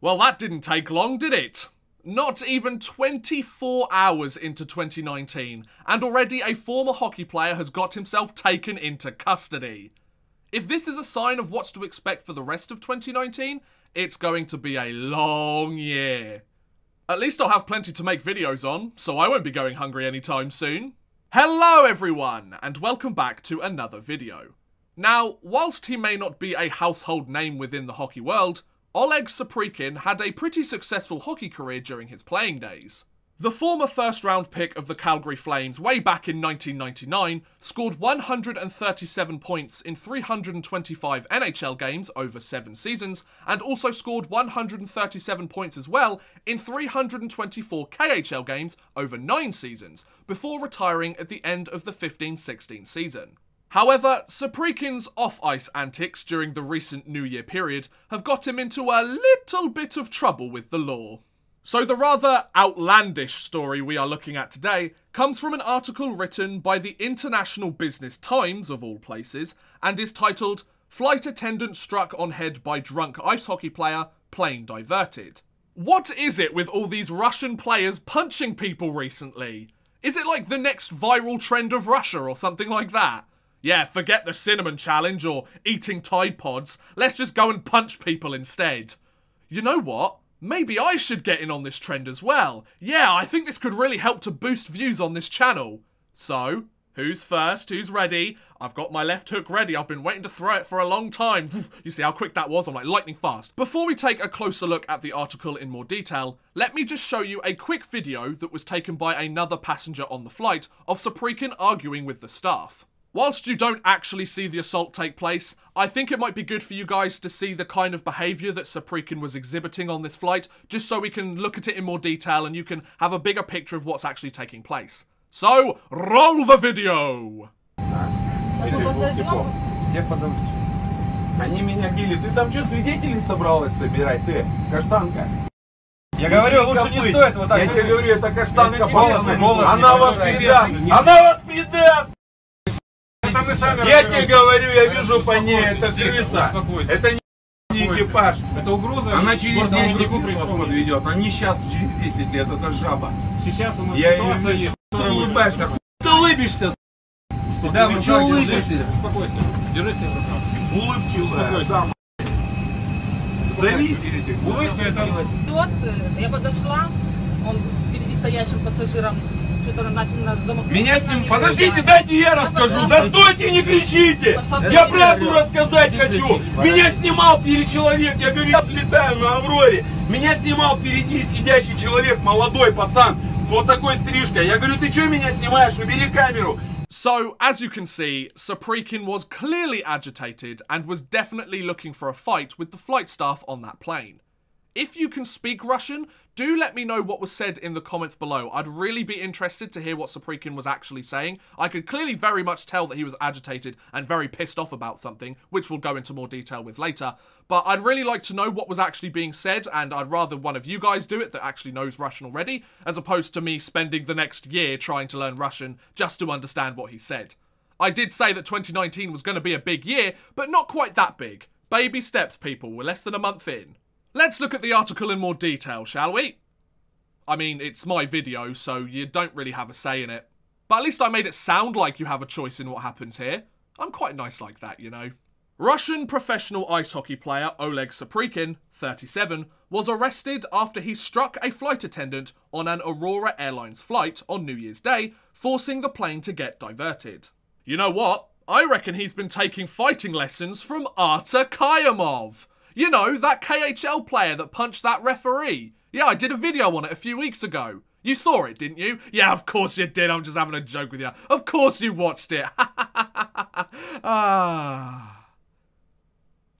Well, that didn't take long, did it? Not even 24 hours into 2019, and already a former hockey player has got himself taken into custody. If this is a sign of what's to expect for the rest of 2019, it's going to be a long year. At least I'll have plenty to make videos on, so I won't be going hungry anytime soon. Hello everyone, and welcome back to another video. Now, whilst he may not be a household name within the hockey world, Oleg Saprykin had a pretty successful hockey career during his playing days. The former first-round pick of the Calgary Flames way back in 1999 scored 137 points in 325 NHL games over 7 seasons, and also scored 137 points as well in 324 KHL games over 9 seasons, before retiring at the end of the 15-16 season. However, Saprykin's off-ice antics during the recent New Year period have got him into a little bit of trouble with the law. So the rather outlandish story we are looking at today comes from an article written by the International Business Times, of all places, and is titled, "Flight Attendant Struck on Head by Drunk Ice Hockey Player, Plane Diverted." What is it with all these Russian players punching people recently? Is it like the next viral trend of Russia or something like that? Yeah, forget the cinnamon challenge or eating Tide Pods, let's just go and punch people instead. You know what? Maybe I should get in on this trend as well. Yeah, I think this could really help to boost views on this channel. So, who's first? Who's ready? I've got my left hook ready. I've been waiting to throw it for a long time. You see how quick that was? I'm like lightning fast. Before we take a closer look at the article in more detail, let me just show you a quick video that was taken by another passenger on the flight of Saprykin arguing with the staff. Whilst you don't actually see the assault take place, I think it might be good for you guys to see the kind of behaviour that Saprykin was exhibiting on this flight, just so we can look at it in more detail and you can have a bigger picture of what's actually taking place. So, roll the video! Они меня били. Ты там что, свидетелей собралась собирать, ты, каштанка? Я говорю, лучше не стоит вот так. Я тебе говорю, это каштанка волосы. Она вас предаст! Она вас предаст! Я тебе говорю, я вижу по ней, это крыса. Это не экипаж. Это угроза. Она через 10 лет вас подведет. А не сейчас, через 10 лет, это жаба. Сейчас у нас ситуация есть. Ты улыбаешься, ты улыбишься. Да, вы что улыбишься? Успокойся. Держи себя в руках. Улыбчивая. Зови. Улыбка это... Я подошла, он с впереди стоящим пассажиром что-то начал нас замахнуть. Меня с ним... Подождите, дайте я расскажу. Да стойте, не кричите. Я правду рассказать хочу. Меня снимал впереди человек. Я говорю, я слетаю на Авроре. Меня снимал впереди сидящий человек, молодой пацан, с вот такой стрижкой. Я говорю, ты что меня снимаешь? Убери камеру. So, as you can see, Saprykin was clearly agitated and was definitely looking for a fight with the flight staff on that plane. If you can speak Russian, do let me know what was said in the comments below. I'd really be interested to hear what Saprykin was actually saying. I could clearly very much tell that he was agitated and very pissed off about something, which we'll go into more detail with later. But I'd really like to know what was actually being said, and I'd rather one of you guys do it that actually knows Russian already, as opposed to me spending the next year trying to learn Russian just to understand what he said. I did say that 2019 was going to be a big year, but not quite that big. Baby steps, people. We're less than a month in. Let's look at the article in more detail, shall we? I mean, it's my video, so you don't really have a say in it. But at least I made it sound like you have a choice in what happens here. I'm quite nice like that, you know. Russian professional ice hockey player Oleg Saprykin, 37, was arrested after he struck a flight attendant on an Aurora Airlines flight on New Year's Day, forcing the plane to get diverted. You know what? I reckon he's been taking fighting lessons from Artur Kayamov. You know, that KHL player that punched that referee. Yeah, I did a video on it a few weeks ago. You saw it, didn't you? Yeah, of course you did. I'm just having a joke with you. Of course you watched it.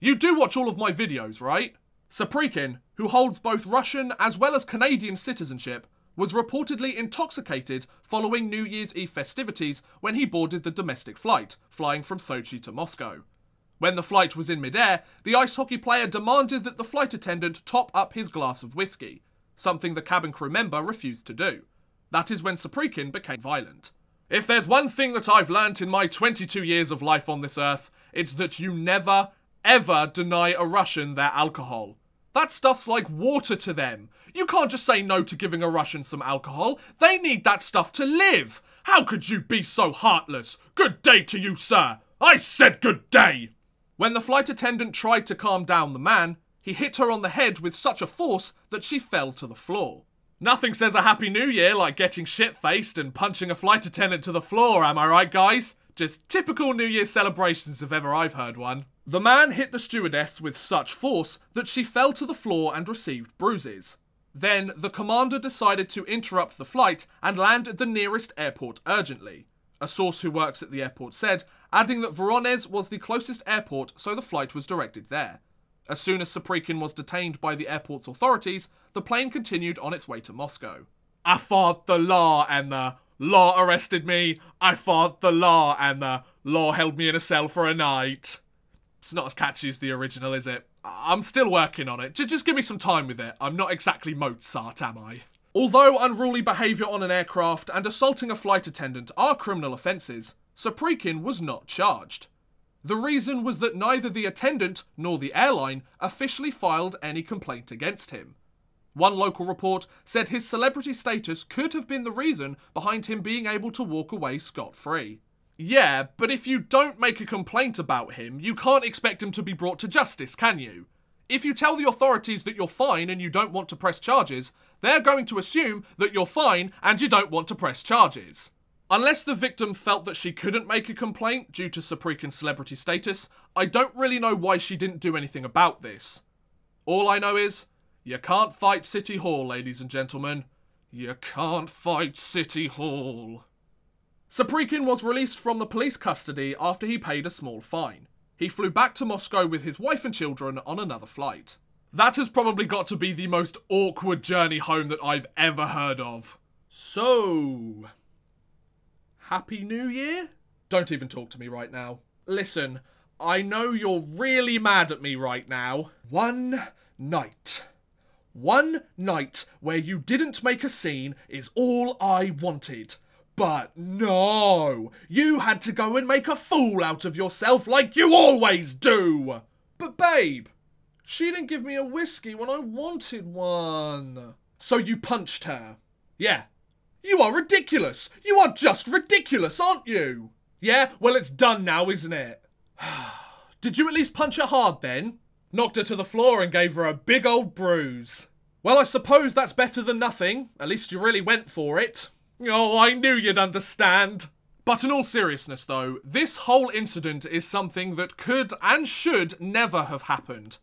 You do watch all of my videos, right? Saprykin, who holds both Russian as well as Canadian citizenship, was reportedly intoxicated following New Year's Eve festivities when he boarded the domestic flight, flying from Sochi to Moscow. When the flight was in midair, the ice hockey player demanded that the flight attendant top up his glass of whiskey, something the cabin crew member refused to do. That is when Saprykin became violent. If there's one thing that I've learnt in my 22 years of life on this earth, it's that you never, ever deny a Russian their alcohol. That stuff's like water to them. You can't just say no to giving a Russian some alcohol. They need that stuff to live. How could you be so heartless? Good day to you, sir. I said good day. When the flight attendant tried to calm down the man, he hit her on the head with such a force that she fell to the floor. Nothing says a Happy New Year like getting shit-faced and punching a flight attendant to the floor, am I right, guys? Just typical New Year celebrations if ever I've heard one. The man hit the stewardess with such force that she fell to the floor and received bruises. Then, the commander decided to interrupt the flight and land at the nearest airport urgently. A source who works at the airport said, adding that Voronezh was the closest airport, so the flight was directed there. As soon as Saprykin was detained by the airport's authorities, the plane continued on its way to Moscow. I fought the law and the law arrested me. I fought the law and the law held me in a cell for a night. It's not as catchy as the original, is it? I'm still working on it. Just give me some time with it. I'm not exactly Mozart, am I? Although unruly behaviour on an aircraft and assaulting a flight attendant are criminal offences, Saprykin was not charged. The reason was that neither the attendant nor the airline officially filed any complaint against him. One local report said his celebrity status could have been the reason behind him being able to walk away scot-free. Yeah, but if you don't make a complaint about him, you can't expect him to be brought to justice, can you? If you tell the authorities that you're fine and you don't want to press charges, they're going to assume that you're fine and you don't want to press charges. Unless the victim felt that she couldn't make a complaint due to Saprykin's celebrity status, I don't really know why she didn't do anything about this. All I know is, you can't fight City Hall, ladies and gentlemen. You can't fight City Hall. Saprykin was released from the police custody after he paid a small fine. He flew back to Moscow with his wife and children on another flight. That has probably got to be the most awkward journey home that I've ever heard of. So, Happy New Year? Don't even talk to me right now. Listen, I know you're really mad at me right now. One night where you didn't make a scene is all I wanted. But no, you had to go and make a fool out of yourself like you always do. But babe, she didn't give me a whiskey when I wanted one. So you punched her. Yeah. You are ridiculous. You are just ridiculous, aren't you? Yeah, well it's done now, isn't it? Did you at least punch her hard then? Knocked her to the floor and gave her a big old bruise. Well, I suppose that's better than nothing. At least you really went for it. Oh, I knew you'd understand. But in all seriousness though, this whole incident is something that could and should never have happened.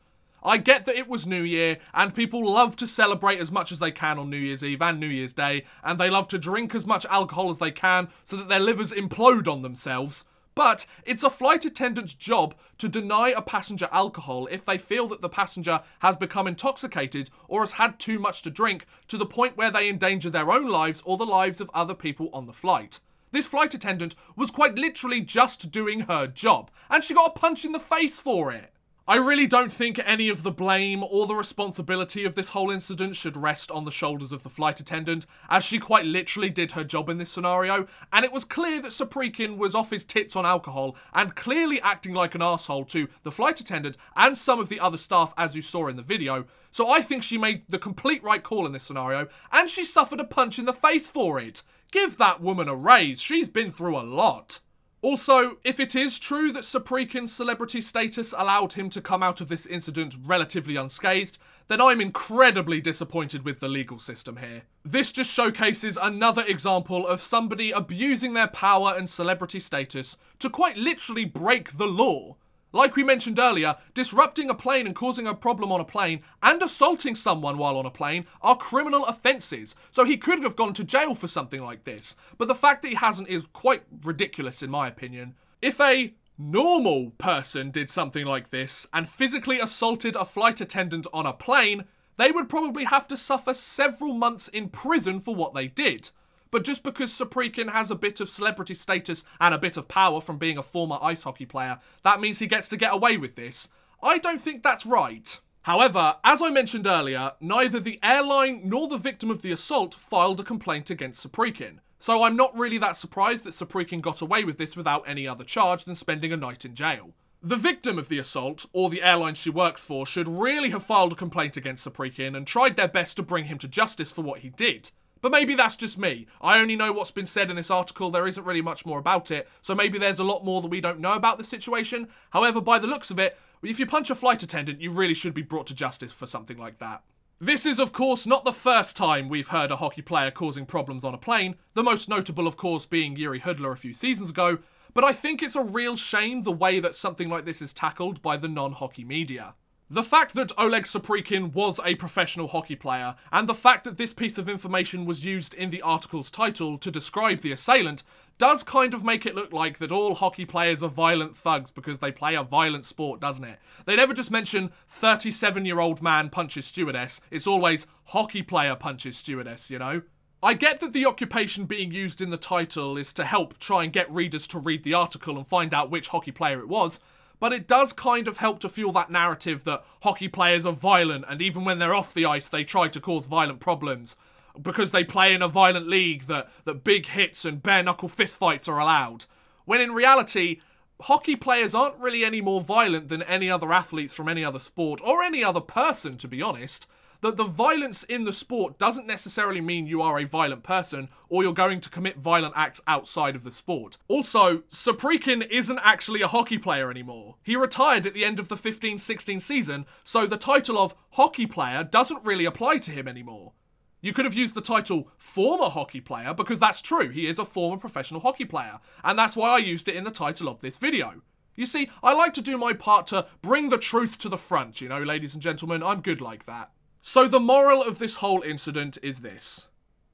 I get that it was New Year, and people love to celebrate as much as they can on New Year's Eve and New Year's Day, and they love to drink as much alcohol as they can so that their livers implode on themselves. But it's a flight attendant's job to deny a passenger alcohol if they feel that the passenger has become intoxicated or has had too much to drink to the point where they endanger their own lives or the lives of other people on the flight. This flight attendant was quite literally just doing her job, and she got a punch in the face for it. I really don't think any of the blame or the responsibility of this whole incident should rest on the shoulders of the flight attendant, as she quite literally did her job in this scenario, and it was clear that Saprykin was off his tits on alcohol and clearly acting like an arsehole to the flight attendant and some of the other staff as you saw in the video, so I think she made the complete right call in this scenario, and she suffered a punch in the face for it. Give that woman a raise, she's been through a lot. Also, if it is true that Saprykin's celebrity status allowed him to come out of this incident relatively unscathed, then I'm incredibly disappointed with the legal system here. This just showcases another example of somebody abusing their power and celebrity status to quite literally break the law. Like we mentioned earlier, disrupting a plane and causing a problem on a plane and assaulting someone while on a plane are criminal offences, so he could have gone to jail for something like this, but the fact that he hasn't is quite ridiculous in my opinion. If a normal person did something like this and physically assaulted a flight attendant on a plane, they would probably have to suffer several months in prison for what they did. But just because Saprykin has a bit of celebrity status and a bit of power from being a former ice hockey player, that means he gets to get away with this. I don't think that's right. However, as I mentioned earlier, neither the airline nor the victim of the assault filed a complaint against Saprykin. So I'm not really that surprised that Saprykin got away with this without any other charge than spending a night in jail. The victim of the assault, or the airline she works for, should really have filed a complaint against Saprykin and tried their best to bring him to justice for what he did. But maybe that's just me. I only know what's been said in this article, there isn't really much more about it, so maybe there's a lot more that we don't know about the situation. However, by the looks of it, if you punch a flight attendant, you really should be brought to justice for something like that. This is, of course, not the first time we've heard a hockey player causing problems on a plane, the most notable, of course, being Yuri Hudler a few seasons ago, but I think it's a real shame the way that something like this is tackled by the non-hockey media. The fact that Oleg Saprykin was a professional hockey player, and the fact that this piece of information was used in the article's title to describe the assailant, does kind of make it look like that all hockey players are violent thugs because they play a violent sport, doesn't it? They never just mention 37-year-old man punches stewardess, it's always hockey player punches stewardess, you know? I get that the occupation being used in the title is to help try and get readers to read the article and find out which hockey player it was, but it does kind of help to fuel that narrative that hockey players are violent and even when they're off the ice they try to cause violent problems because they play in a violent league that big hits and bare-knuckle fistfights are allowed. When in reality, hockey players aren't really any more violent than any other athletes from any other sport, or any other person, to be honest. That the violence in the sport doesn't necessarily mean you are a violent person or you're going to commit violent acts outside of the sport. Also, Saprykin isn't actually a hockey player anymore. He retired at the end of the 15-16 season, so the title of hockey player doesn't really apply to him anymore. You could have used the title former hockey player because that's true, he is a former professional hockey player, and that's why I used it in the title of this video. You see, I like to do my part to bring the truth to the front, you know, ladies and gentlemen, I'm good like that. So the moral of this whole incident is this.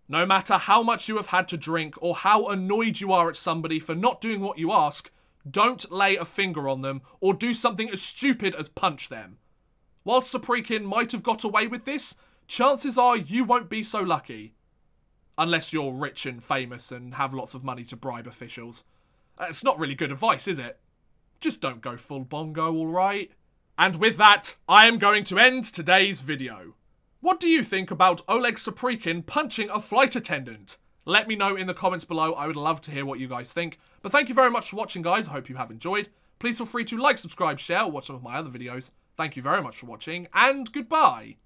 No matter how much you have had to drink or how annoyed you are at somebody for not doing what you ask, don't lay a finger on them or do something as stupid as punch them. Whilst Saprykin might have got away with this, chances are you won't be so lucky. Unless you're rich and famous and have lots of money to bribe officials. It's not really good advice, is it? Just don't go full bongo, alright? And with that, I am going to end today's video. What do you think about Oleg Saprykin punching a flight attendant? Let me know in the comments below, I would love to hear what you guys think. But thank you very much for watching, guys, I hope you have enjoyed. Please feel free to like, subscribe, share, or watch some of my other videos. Thank you very much for watching, and goodbye!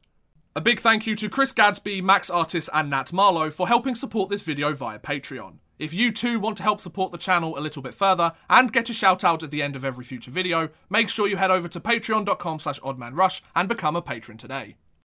A big thank you to Chris Gadsby, Max Artis, and Nat Marlowe for helping support this video via Patreon. If you too want to help support the channel a little bit further, and get a shout out at the end of every future video, make sure you head over to patreon.com/oddmanrush and become a patron today.